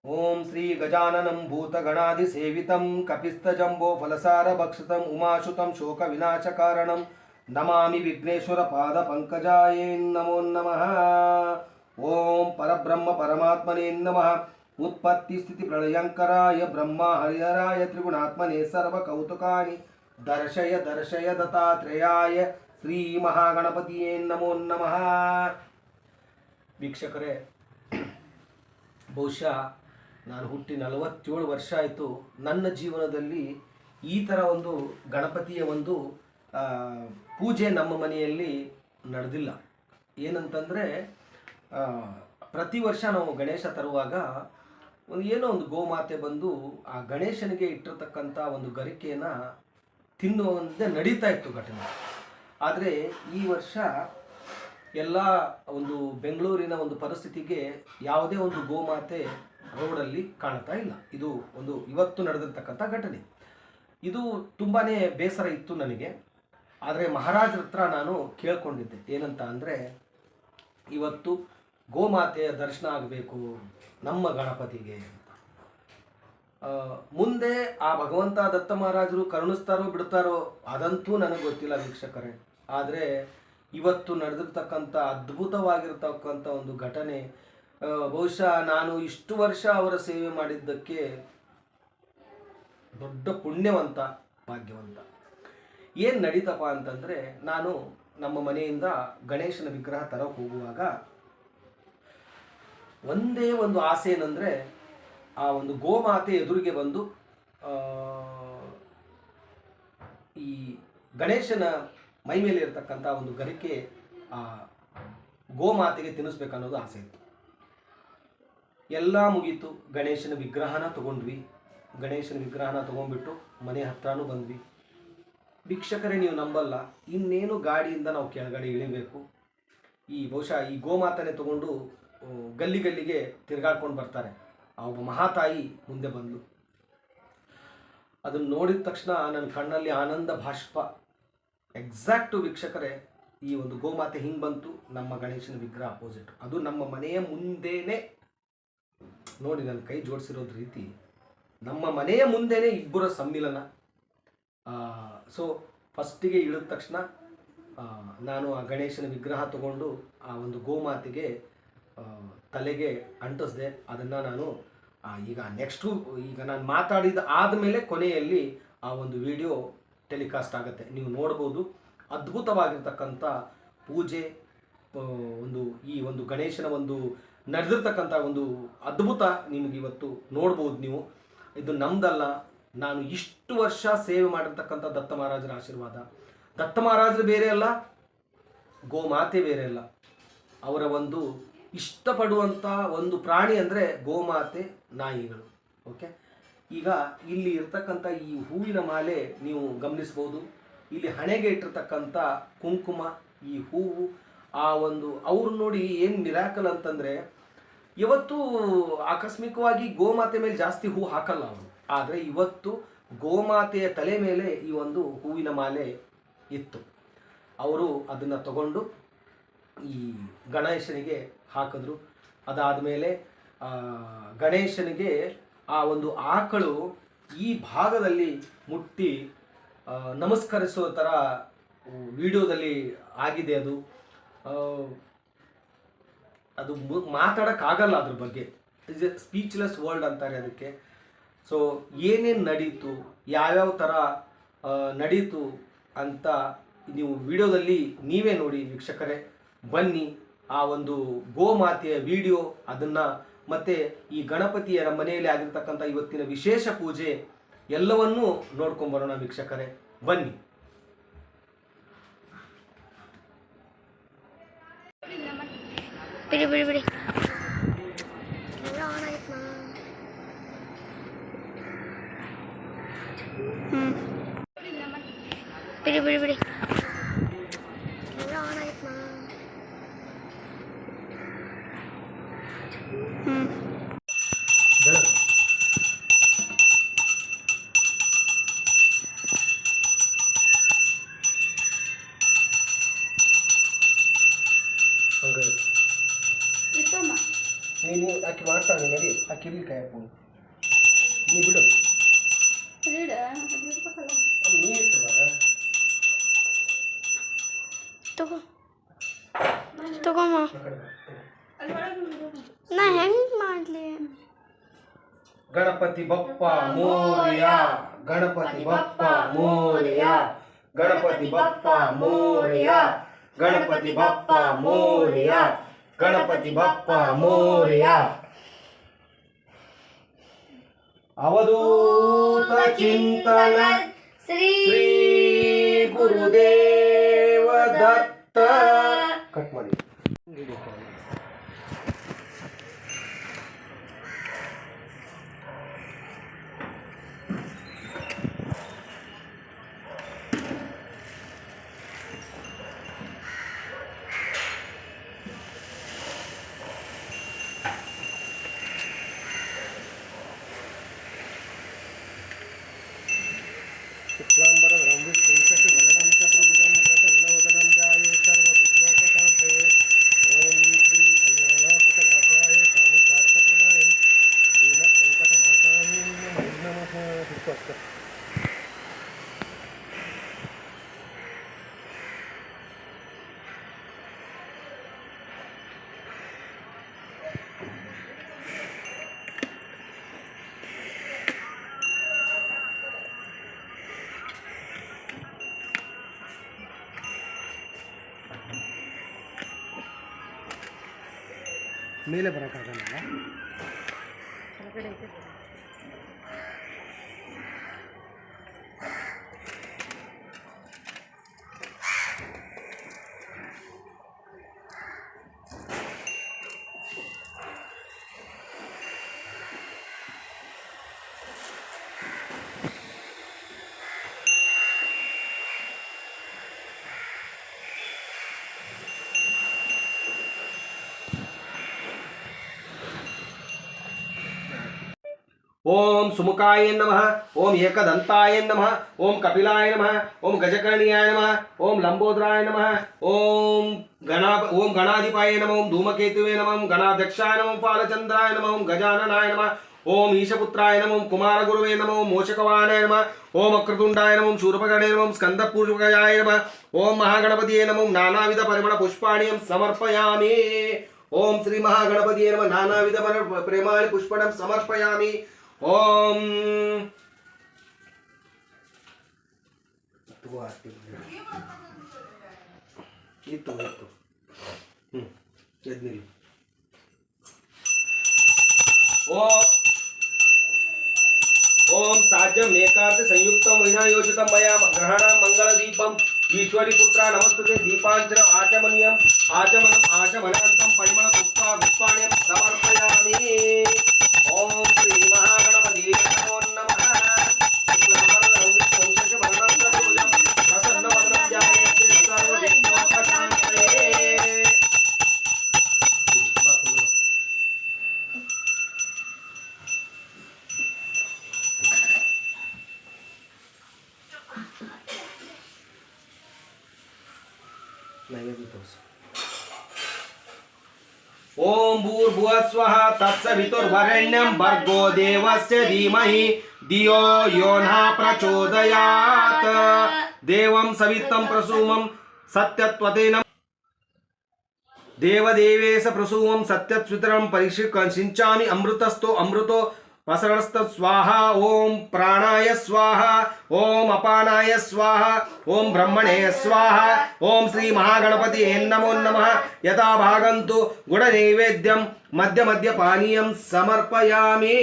ओम श्री गजाननं भूतगणाधिसेवितं कपिस्तजम्बो फलसारभक्षितं उमाशुतं शोकविनाशकारणं नमामि विघ्नेश्वरपादपङ्कजाय नमो नमः। ओम परब्रह्म परमात्मने नमः। उत्पत्तिस्थितिप्रलयङ्कराय ब्रह्मा हरिहराय त्रिगुणात्मने सर्वकौतुकानि दर्शय दर्शय दत्तात्रेयाय श्री महागणपतिये नमो नमः। ವೀಕ್ಷಕರೇ, ಬಹುಶಃ ನಾನು ಹುಟ್ಟಿ 47 ವರ್ಷ ಆಯಿತು. ನನ್ನ ಜೀವನದಲ್ಲಿ ಈ ಥರ ಒಂದು ಗಣಪತಿಯ ಒಂದು ಪೂಜೆ ನಮ್ಮ ಮನೆಯಲ್ಲಿ ನಡೆದಿಲ್ಲ. ಏನಂತಂದರೆ, ಪ್ರತಿ ವರ್ಷ ನಾವು ಗಣೇಶ ತರುವಾಗ ಏನೋ ಒಂದು ಗೋಮಾತೆ ಬಂದು ಆ ಗಣೇಶನಿಗೆ ಇಟ್ಟಿರ್ತಕ್ಕಂಥ ಒಂದು ಗರಿಕೆಯನ್ನು ತಿನ್ನುವಂತೆ ನಡೀತಾ ಇತ್ತು ಘಟನೆ. ಆದರೆ ಈ ವರ್ಷ ಎಲ್ಲ ಒಂದು ಬೆಂಗಳೂರಿನ ಒಂದು ಪರಿಸ್ಥಿತಿಗೆ ಯಾವುದೇ ಒಂದು ಗೋಮಾತೆ ರೋಡಲ್ಲಿ ಕಾಣ್ತಾ ಇಲ್ಲ. ಇದು ಒಂದು ಇವತ್ತು ನಡೆದಿರ್ತಕ್ಕಂಥ ಘಟನೆ. ಇದು ತುಂಬಾ ಬೇಸರ ಇತ್ತು ನನಗೆ. ಆದರೆ ಮಹಾರಾಜರ ಹತ್ರ ನಾನು ಕೇಳ್ಕೊಂಡಿದ್ದೆ, ಏನಂತ ಅಂದರೆ, ಇವತ್ತು ಗೋಮಾತೆಯ ದರ್ಶನ ಆಗಬೇಕು ನಮ್ಮ ಗಣಪತಿಗೆ ಅಂತ. ಮುಂದೆ ಆ ಭಗವಂತ ದತ್ತ ಮಹಾರಾಜರು ಕರುಣಿಸ್ತಾರೋ ಬಿಡ್ತಾರೋ ಅದಂತೂ ನನಗೆ ಗೊತ್ತಿಲ್ಲ ವೀಕ್ಷಕರೇ. ಆದರೆ ಇವತ್ತು ನಡೆದಿರ್ತಕ್ಕಂಥ ಅದ್ಭುತವಾಗಿರ್ತಕ್ಕಂಥ ಒಂದು ಘಟನೆ, ಬಹುಶಃ ನಾನು ಇಷ್ಟು ವರ್ಷ ಅವರ ಸೇವೆ ಮಾಡಿದ್ದಕ್ಕೆ ದೊಡ್ಡ ಪುಣ್ಯವಂತ, ಭಾಗ್ಯವಂತ. ಏನು ನಡೀತಪ್ಪ ಅಂತಂದರೆ, ನಾನು ನಮ್ಮ ಮನೆಯಿಂದ ಗಣೇಶನ ವಿಗ್ರಹ ತರಕ್ಕೆ ಹೋಗುವಾಗ ಒಂದೇ ಒಂದು ಆಸೆ ಏನಂದರೆ, ಆ ಒಂದು ಗೋಮಾತೆ ಎದುರಿಗೆ ಬಂದು ಈ ಗಣೇಶನ ಮೈ ಮೇಲೆ ಇರತಕ್ಕಂಥ ಒಂದು ಗರಿಕೆ ಆ ಗೋಮಾತೆಗೆ ತಿನ್ನಿಸ್ಬೇಕನ್ನೋದು ಆಸೆ ಇತ್ತು. ಎಲ್ಲ ಮುಗೀತು. ಗಣೇಶನ ವಿಗ್ರಹನ ತೊಗೊಂಡ್ವಿ. ಗಣೇಶನ ವಿಗ್ರಹನ ತೊಗೊಂಡ್ಬಿಟ್ಟು ಮನೆ ಹತ್ರನೂ ಬಂದ್ವಿ. ವೀಕ್ಷಕರೇ, ನೀವು ನಂಬಲ್ಲ, ಇನ್ನೇನು ಗಾಡಿಯಿಂದ ನಾವು ಕೆಳಗಡೆ ಇಳಿಬೇಕು. ಬಹುಶಃ ಈ ಗೋಮಾತನೆ ತೊಗೊಂಡು ಗಲ್ಲಿ ಗಲ್ಲಿಗೆ ತಿರುಗಾಡ್ಕೊಂಡು ಬರ್ತಾರೆ. ಆ ಒಬ್ಬ ಮಹಾತಾಯಿ ಮುಂದೆ ಬಂದು ಅದನ್ನು ನೋಡಿದ ತಕ್ಷಣ ನನ್ನ ಕಣ್ಣಲ್ಲಿ ಆನಂದ ಭಾಷ್ಪ. ಎಕ್ಸಾಕ್ಟು ವೀಕ್ಷಕರೇ, ಈ ಒಂದು ಗೋಮಾತೆ ಹಿಂಗೆ ಬಂತು, ನಮ್ಮ ಗಣೇಶನ ವಿಗ್ರಹ ಅಪೋಸಿಟ್, ಅದು ನಮ್ಮ ಮನೆಯ ಮುಂದೆನೇ ನೋಡಿ, ನನ್ನ ಕೈ ಜೋಡಿಸಿರೋದು ರೀತಿ ನಮ್ಮ ಮನೆಯ ಮುಂದೆನೇ ಇಬ್ಬರ ಸಮ್ಮಿಲನ. ಸೊ ಫಸ್ಟಿಗೆ ಇಳಿದ ತಕ್ಷಣ ನಾನು ಆ ಗಣೇಶನ ವಿಗ್ರಹ ತಗೊಂಡು ಆ ಒಂದು ಗೋಮಾತೆಗೆ ತಲೆಗೆ ಅಂಟಿಸ್ದೆ. ಅದನ್ನು ನಾನು ಈಗ ನಾನು ಮಾತಾಡಿದ ಆದಮೇಲೆ ಕೊನೆಯಲ್ಲಿ ಆ ಒಂದು ವಿಡಿಯೋ ಟೆಲಿಕಾಸ್ಟ್ ಆಗುತ್ತೆ, ನೀವು ನೋಡ್ಬೋದು. ಅದ್ಭುತವಾಗಿರ್ತಕ್ಕಂಥ ಪೂಜೆ, ಈ ಒಂದು ಗಣೇಶನ ಒಂದು ನಡೆದಿರ್ತಕ್ಕಂಥ ಒಂದು ಅದ್ಭುತ ನಿಮಗೆ ಇವತ್ತು ನೋಡ್ಬೋದು ನೀವು. ಇದು ನಮ್ದಲ್ಲ, ನಾನು ಇಷ್ಟು ವರ್ಷ ಸೇವೆ ಮಾಡಿರ್ತಕ್ಕಂಥ ದತ್ತ ಮಹಾರಾಜರ ಆಶೀರ್ವಾದ. ದತ್ತ ಮಹಾರಾಜರು ಬೇರೆ ಅಲ್ಲ, ಗೋಮಾತೆ ಬೇರೆ ಅಲ್ಲ. ಅವರ ಒಂದು ಇಷ್ಟಪಡುವಂಥ ಒಂದು ಪ್ರಾಣಿ ಅಂದರೆ ಗೋಮಾತೆ, ನಾಯಿಗಳು. ಓಕೆ, ಈಗ ಇಲ್ಲಿ ಇರ್ತಕ್ಕಂಥ ಈ ಹೂವಿನ ಮಾಲೆ ನೀವು ಗಮನಿಸ್ಬೋದು. ಇಲ್ಲಿ ಹಣೆಗೆ ಇಟ್ಟಿರ್ತಕ್ಕಂಥ ಕುಂಕುಮ, ಈ ಹೂವು, ಆ ಒಂದು ಅವ್ರು ನೋಡಿ ಏನು ಮಿರಾಕಲ್ ಅಂತಂದರೆ, ಇವತ್ತು ಆಕಸ್ಮಿಕವಾಗಿ ಗೋಮಾತೆ ಮೇಲೆ ಜಾಸ್ತಿ ಹೂ ಹಾಕಲ್ಲ ಅವರು. ಆದರೆ ಇವತ್ತು ಗೋಮಾತೆಯ ತಲೆ ಮೇಲೆ ಈ ಒಂದು ಹೂವಿನ ಮಾಲೆ ಇತ್ತು. ಅವರು ಅದನ್ನು ತಗೊಂಡು ಈ ಗಣೇಶನಿಗೆ ಹಾಕಿದ್ರು. ಅದಾದಮೇಲೆ ಗಣೇಶನಿಗೆ ಆ ಒಂದು ಆಕಳು ಈ ಭಾಗದಲ್ಲಿ ಮುಟ್ಟಿ ನಮಸ್ಕರಿಸೋ ಥರ ವಿಡಿಯೋದಲ್ಲಿ ಆಗಿದೆ. ಅದು ಮಾತಾಡೋಕ್ಕಾಗಲ್ಲ ಅದ್ರ ಬಗ್ಗೆ. ಇಸ್ ಎ ಸ್ಪೀಚ್ಲೆಸ್ ವರ್ಲ್ಡ್ ಅಂತಾರೆ ಅದಕ್ಕೆ. ಸೊ ಏನೇನು ನಡೀತು, ಯಾವ್ಯಾವ ಥರ ನಡೀತು ಅಂತ ನೀವು ವಿಡಿಯೋದಲ್ಲಿ ನೀವೇ ನೋಡಿ ವೀಕ್ಷಕರೇ. ಬನ್ನಿ, ಆ ಒಂದು ಗೋಮಾತೆಯ ವಿಡಿಯೋ, ಅದನ್ನು ಮತ್ತು ಈ ಗಣಪತಿಯರ ಮನೆಯಲ್ಲಿ ಆಗಿರ್ತಕ್ಕಂಥ ಇವತ್ತಿನ ವಿಶೇಷ ಪೂಜೆ ಎಲ್ಲವನ್ನೂ ನೋಡ್ಕೊಂಬರೋಣ ವೀಕ್ಷಕರೇ, ಬನ್ನಿ. ಬಿಡಿ ಬಿಡಿ ಬಿಡಿ ಬಿಡಿ ಬಿಡಿ ಬಿಡಿ ನೀನು ಆಕೆ ಮಾಡ್ತಾಳೆ ನಡಿ, ಆಕೆ ಇರ್ಲಿ ಕೈ ಹಾಕೊಂಡು ನೀ ಬಿಡು, ನೀ ಇಟ್ಟು ಬರ. ತಗೋ ತಗೋಮ್ಮ. ನಾ ಹೆಂಗ್ ಮಾಡ್ಲಿ? ಗಣಪತಿ ಬಪ್ಪ ಮೋರ್ಯ, ಗಣಪತಿ ಬಪ್ಪ ಮೋರ್ಯ, ಗಣಪತಿ ಬಪ್ಪ ಮೋರ್ಯ, ಗಣಪತಿ ಬಪ್ಪ ಮೋರ್ಯ, ಗಣಪತಿ ಬಪ್ಪ ಮೋರ್ಯ. ಅವಧೂತ ಚಿಂತನ ಶ್ರೀ ಗುರುದೇವ ದತ್ತ. ಕಟ್ ಮಾಡಿ. शुक्लांबरधरं विष्णुं शशिवर्णं चतुर्भुजं प्रसन्नवदनं ध्याये सर्वविघ्नोपशान्तये. ॐ श्री कल्याणाद्भुतगात्राय स्वामिकार्तप्रदाय श्रीमद्वेङ्कटनाथाय नमः नमः. ಮೇಲೆ ಬರೋಕ್ಕಾಗಲ್ಲ. ओम सुमुखाय नमः, ओम एकदंताय नमः, ओम कपिलाय नमः, ओम गजकर्णियाय नमः, ओम लंबोदराय नमः, ओम गणाधिपाय नमः, ओम धूमकेतुवे नमः, ओम गणाध्यक्षाय नमः, ओम पालचंद्राय नमः, ओम गजाननाय नमः, ओम ईशपुत्राय नमः, ओम कुमारगुरुवे नमः, ओम मोषकवाहनाय नमः, ओम वक्रतुंडाय नमः, ओम शूर्पकर्णे नमः, ओम स्कंदपूर्वकाय नमः, ओम महागणपतिये नमः, ओम नानाविध परिमळ पुष्पाणि समर्पयामि. ओम श्री महागणपतिये नमः, नानाविध प्रेमाणि पुष्पणं समर्पयामि. ओम ओम साज्यम एकार्थ संयुक्तम विनायोजितम मया ग्रहणं मंगलदीपम ईश्वरी पुत्रा नमस्तुते दीपांचन आचमनीयम आचमनांतम परिमल पुष्पाण्यं समर्पयामि. ओम श्री महागणपति नमो नमः. शुक्लांबरधरं विष्णुं शशिवर्णं चतुर्भुजं प्रसन्नवदनं ध्यायेत् सर्वविघ्नोपशान्तये. ओम भूर्भुवः स्वः तत्सवितुर्वरेण्यं भर्गो देवस्य धीमहि धियो यो नः प्रचोदयात्. देवं सवितं प्रसूमं सत्यत्वतेन देवदेवेश प्रसूमं सत्यत्वितरं परिशिंचामि. अमृतस्थो अमृतो वसरणस्त स्वाहा. ओम प्राणाय स्वाहा, ओम अपानाय स्वाहा, ओम ब्रह्मणे स्वाहा. ओम श्री महागणपति नमो नमः. यथा भागंतु गुड नैवेद्यं मध्य मध्य पानीयं समर्पयामि.